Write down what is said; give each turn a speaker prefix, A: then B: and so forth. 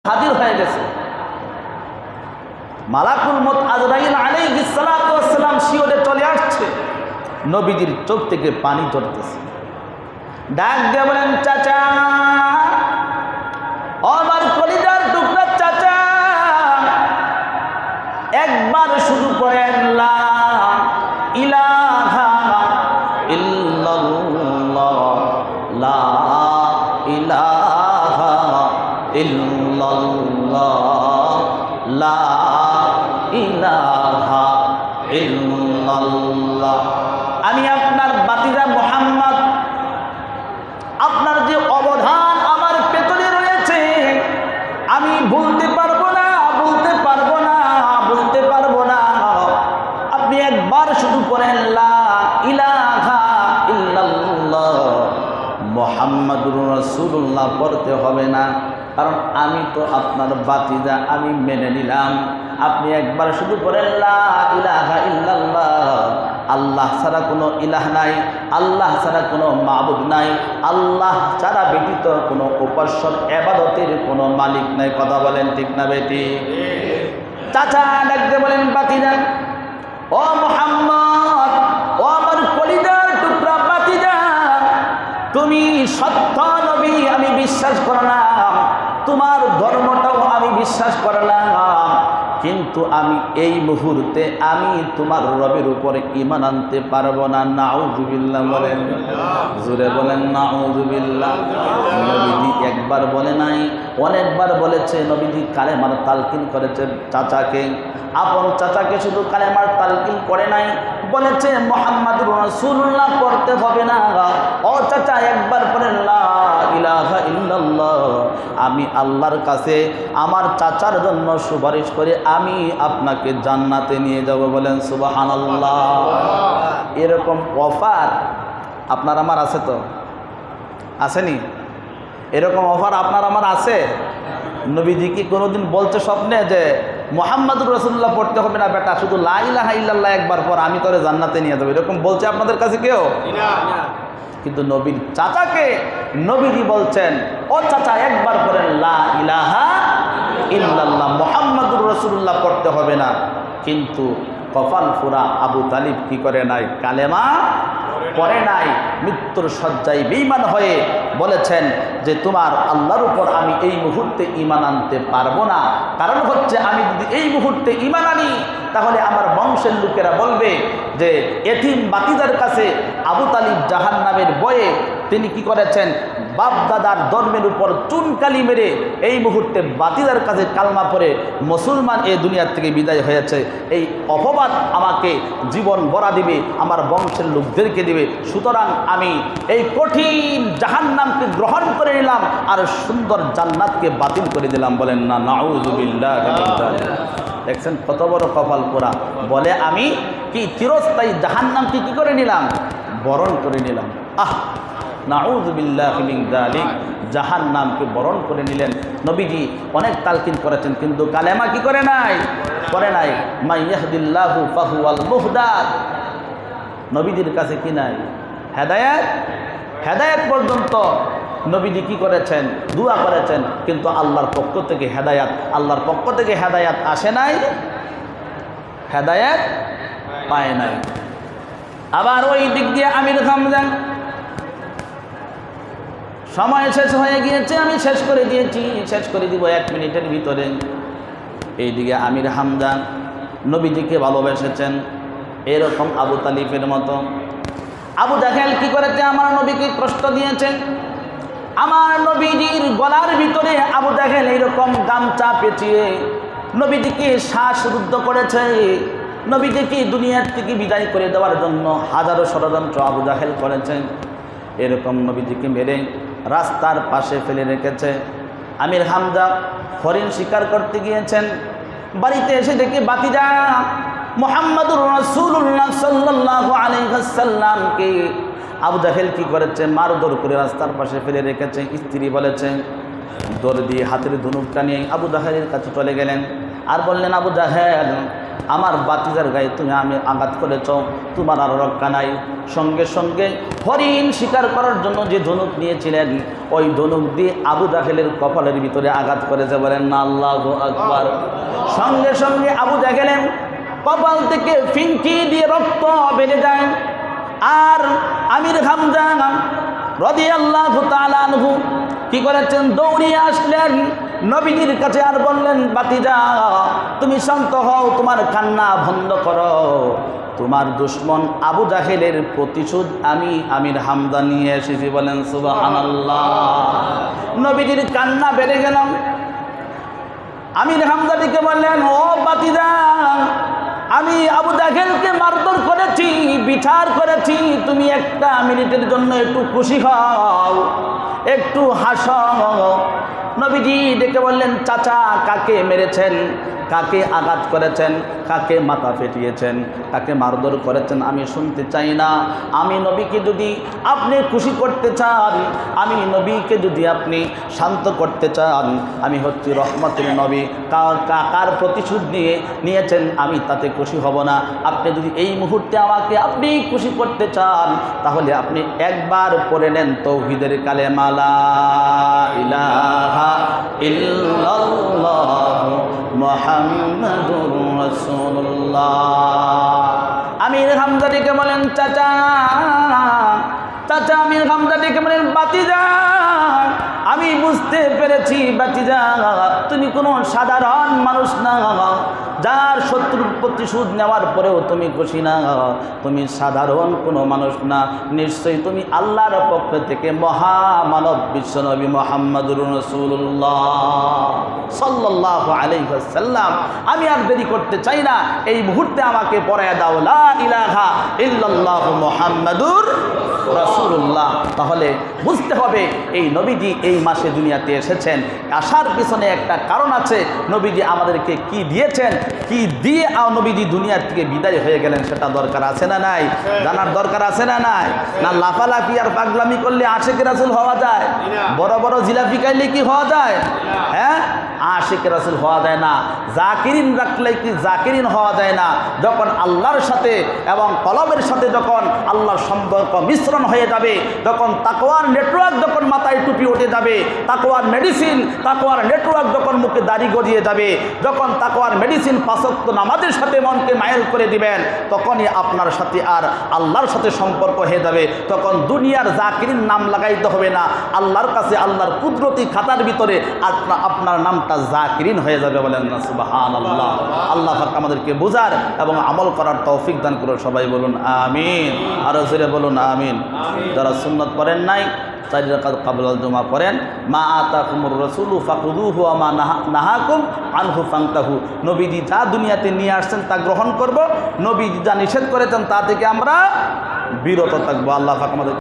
A: হাজির হয়ে গেছে। মালাকুল মউত আজরাইল আলাইহিস সালাতু ওয়াস সালাম শিওরে চলে আসছে। নবীজির চোখ থেকে পানি ঝরতেছে। ডাক দিয়ে বলেন, চাচা, আমার কলিজার টুকরা চাচা, একবার শুধু পড়েন লা ইলাহা ইল্লাল্লাহ, লা ইলাহা ইল্লাল্লাহ, লা ইলাহা ইল্লাল্লাহ। আমি আপনার বাতিজা মুহাম্মদ, আপনার যে অবদান আমার পেছনে রয়েছে আমি ভুলতে পারবো না, বলতে পারবো না, বলতে পারবো না। আপনি একবার শুধু পড়েন লা ইলাহা ইল্লাল্লাহ মুহাম্মাদুর রাসূলুল্লাহ, পড়তে হবে না, কারণ আমি তো আপনার বাতিজা, আমি মেনে নিলাম। আপনি একবার শুধু পড়েন লা ইলাহা ইল্লাল্লাহ, আল্লাহ ছাড়া কোনো ইলাহ নাই, আল্লাহ ছাড়া কোনো মাবুদ নাই, আল্লাহ ছাড়া ব্যতীত কোনো উপাস্যর ইবাদতের কোনো মালিক নাই। কথা বলেন ঠিক না বেটি? চাচা ডাকতে বলেন, বাতিজা, ও মুহাম্মদ, ও আমার কলিজার টুকরা বাতিজা, তুমি সত্য নবী আমি বিশ্বাস করলাম, তোমার ধর্মটাও আমি বিশ্বাস করলাম, কিন্তু আমি এই মুহূর্তে আমি তোমার রবের উপরে ঈমান আনতে পারবো না। নাউযুবিল্লাহ বলেন, জোরে বলেন নাউযুবিল্লাহ। নবীজি একবার বলে নাই, অনেকবার বলেছে। নবীজি কালেমার তালকিন করেছে চাচাকে, আপন চাচাকে শুধু কালেমার তালকিন করে নাই, বলেছে মুহাম্মাদুর রাসূলুল্লাহ পড়তে হবে না। ও চাচা, একবার পড়েন লা ইলাহা ইল্লাল্লাহ, আমি আল্লাহর কাছে আমার চাচার জন্য সুপারিশ করে আমি আপনাকে জান্নাতে নিয়ে যাব। বলেন সুবহানাল্লাহ। এরকম অফার আপনার আমার আছে তো? আসেনি? এরকম অফার আপনার আমার আছে? নবীজি কি কোনোদিন বলছে স্বপ্নে যে মুহাম্মাদুর রাসূলুল্লাহ পড়তে হবে না বেটা, শুধু লা ইলাহা ইল্লাল্লাহ একবার পর, আমি তোরে জান্নাতে নিয়ে যাবো? এরকম বলছে আপনাদের কাছে কেউ? কিন্তু নবীর চাচাকে নবীজি বলছেন, ও চাচা, একবার পড়েন লা ইলাহা ইল্লাল্লাহ মুহাম্মাদুর রাসূলুল্লাহ পড়তে হবে না। কিন্তু কপাল ফুরা আবু তালিব কি করে নাই? কালেমা পড়ে নাই। মৃত্যুর শয্যায় বেঈমান হয়ে বলেছেন যে তোমার আল্লাহর উপর আমি এই মুহূর্তে ঈমান আনতে পারবো না, কারণ হচ্ছে আমি যদি এই মুহূর্তে ঈমান আনি তাহলে আমার বংশের লোকেরা বলবে যে এতিম বাতিজার কাছে আবু তালিব জাহান্নামের ভয়ে তিনি কি করেছেন? বাপ দাদার ধর্মের উপর চুনকালি মেরে এই মুহূর্তে বাতিজার কাছে কালমা পড়ে মুসলমান এই দুনিয়ার থেকে বিদায় হয়েছে। এই অপবাদ আমাকে জীবন ভরা দিবে, আমার বংশের লোকদেরকে দিবে। সুতরাং আমি এই কঠিন জাহান্নামকে গ্রহণ করে নিলাম আর সুন্দর জান্নাতকে বাতিল করে দিলাম। বলেন না নাউযুবিল্লাহ। দেখছেন কত বড় কপাল পোড়া। বলে আমি কি চিরস্থায়ী জাহান্নামকে কি করে নিলাম? বরণ করে নিলাম। নাউযুবিল্লাহি মিন যালিক, জাহান্নামকে বরণ করে নিলেন। নবীজি অনেক তালকিন করেছেন, কিন্তু কালেমা কি করে নাই? করে নাই। মান ইয়াহদিল্লাহু ফাহুয়াল মুহতাদ। নবীজির কাছে কি নাই? হেদায়েত। হেদায়েত পর্যন্ত নবীজি কি করেছেন? দোয়া করেছেন, কিন্তু আল্লাহর পক্ষ থেকে হেদায়েত, আল্লাহর পক্ষ থেকে হেদায়েত আসে নাই, হেদায়েত পায় নাই। আবার ওই দিক দিয়ে আমির হামজান, সময় শেষ হয়ে গিয়েছে, আমি শেষ করে দিয়েছি, শেষ করে দিব 1 মিনিটের ভিতরে। এইদিকে আমির হামজা নবীজিকে ভালোবেসেছেন এরকম আবু তালিবের মতো। আবু জাহেল কি করেছে? আমার নবীকে কষ্ট দিয়েছে। আমার নবীজির গলার ভিতরে আবু জাহেল এইরকম গামছা পেঁচিয়ে নবীজিকে শ্বাসরুদ্ধ করেছে। নবীজিকে দুনিয়ার থেকে বিদায় করে দেওয়ার জন্য হাজারো ষড়যন্ত্র আবু জাহেল করেছেন। এরকম নবীজিকে মেরে রাস্তার পাশে ফেলে রেখেছে। আমির হামজা হরিণ শিকার করতে গিয়েছেন, বাড়িতে এসে দেখে বাতিজা মুহাম্মাদুর রাসূলুল্লাহ সাল্লাল্লাহু আলাইহি ওয়াসাল্লামকে আবু জাহেল কি করেছে? মারধর করে রাস্তার পাশে ফেলে রেখেছে। স্ত্রী বলেছে, দৌড় দিয়ে হাতের ধনুকটা নিয়ে আবু জাহেলের কাছে চলে গেলেন আর বললেন, আবু জাহেল আমার বাতিজার গায়ে তুমি আমি আঘাত করেছ, তোমার আর রক্ষা নাই। সঙ্গে সঙ্গে হরিণ শিকার করার জন্য যে ধনুক নিয়েছিলেন ওই ধনুক দিয়ে আবু জাহেলের কপালের ভিতরে আঘাত করেছে, বলেন না আল্লাহু আকবার। সঙ্গে সঙ্গে আবু জাহেলের কপাল থেকে ফিনকি দিয়ে রক্ত বেরিয়ে যায়। আর আমির হামজা রাদিয়াল্লাহু তাআলা আনহু কি করেছেন, দৌড়িয়ে আসলেন নবীজির কাছে আর বললেন, বাতিজা তুমি শান্ত হও, তোমার কান্না বন্ধ করো, তোমার দুশমন আবু জাহেলের প্রতিশোধ আমি আমির হামজা নিয়ে এসেছি। বলেন সুবহানাল্লাহ। নবীজির কান্না বেড়ে গেল। আমির হামজাটিকে বললেন, ও বাতিজা আমি আবু জাহেলকে মারধর করেছি, বিচার করেছি, তুমি একটা মিনিটের জন্য একটু খুশি হও, একটু হাসো। নবীজি ডেকে বললেন, চাচা কাকে মেরেছেন, কাকে আঘাত করেছেন, কাকে মাথা ফেটিয়েছেন, কাকে মারধর করেছেন আমি শুনতে চাই না। আমি নবীকে যদি আপনি খুশি করতে চান, আমি নবীকে যদি আপনি শান্ত করতে চান, আমি হচ্ছি রহমতের নবী, কার প্রতিশোধ নিয়েছেন আমি তাতে খুশি হব না। আপনি যদি এই মুহূর্তে আমাকে আপনি খুশি করতে চান তাহলে আপনি একবার পড়ে নেন তাওহীদের কালেমা লা ইলাহা ইল্লাল্লাহ মুহাম্মাদুর রাসূলুল্লাহ। আমির হামজাটিকে বলেন, চাচা চাচা আমির হামজাটিকে বলেন, বাতিজা আমি বুঝতে পেরেছি বাতিজা তুমি কোনো সাধারণ মানুষ না, যার শত্রুর প্রতিশোধ নেওয়ার পরেও তুমি খুশি না, তুমি সাধারণ কোনো মানুষ না, নিশ্চয়ই তুমি আল্লাহর পক্ষ থেকে মহামানব বিশ্বনবী মুহাম্মদুর রাসূলুল্লাহ সাল্লাল্লাহু আলাইহি ওয়াসাল্লাম। আমি আর দেরি করতে চাই না, এই মুহূর্তে আমাকে পড়ায়া দাও লা ইলাহা ইল্লাল্লাহ মুহাম্মাদুর রাসূলুল্লাহ। তাহলে বুঝতে হবে এই নবীজি এই মাসে দুনিয়াতে এসেছেন, আসার পিছনে একটা কারণ আছে। নবীজি আমাদেরকে কি দিয়েছেন, কি দিয়ে নবীজি দুনিয়ার থেকে বিদায় হয়ে গেলেন সেটা দরকার আছে না নাই, জানার দরকার আছে না নাই? না লাফালাফি আর পাগলামি করলে আশিক রাসূল হওয়া যায়? বড় বড় জিলাপি খাইলে কি হওয়া যায়? হ্যাঁ, আশিক রাসূল হওয়া যায় না। জাকিরিন রাখলে কি জাকিরিন হওয়া যায় না? যখন আল্লাহর সাথে এবং কলবের সাথে যখন আল্লাহর সম্পর্ক মিশ্রণ হয়ে যাবে, যখন তাকওয়ার নেটওয়ার্ক যখন মাথায় টুপি উঠে যাবে, তাকওয়ার মেডিসিন, তাকওয়ার নেটওয়ার্ক যখন মুখে দাড়ি গজিয়ে যাবে, যখন তাকওয়ার মেডিসিন পাঁচ ওয়াক্ত নামাজের সাথে মনকে মাইল করে দিবেন, তখনই আপনার সাথে আর আল্লাহর সাথে সম্পর্ক হয়ে যাবে। তখন দুনিয়ার জাকিরিন নাম লাগাইতে হবে না, আল্লাহর কাছে আল্লাহর কুদরতি খাতার ভিতরে আপনার নামটা জাকিরিন হয়ে যাবে। বলেন না সুবহানাল্লাহ। আল্লাহ পাক আমাদেরকে বুঝার এবং আমল করার তৌফিক দান করুন। সবাই বলুন আমিন, আরো জোরে বলুন আমিন। যারা সুন্নাত পড়েন নাই 4 রাকাত ক্বাবলাল জুমা পড়েন। মা আতাকুমুর রাসূলু ফাখুযুহু ওয়া মা নাহাকুম আনহু ফান্তাহু। নবীজি যা দুনিয়াতে নিয়ে আসছেন তা গ্রহণ করব, নবীজি যা নিষেধ করেছেন তা থেকে আমরা বিরত থাকবো। আল্লাহ পাক আমাদের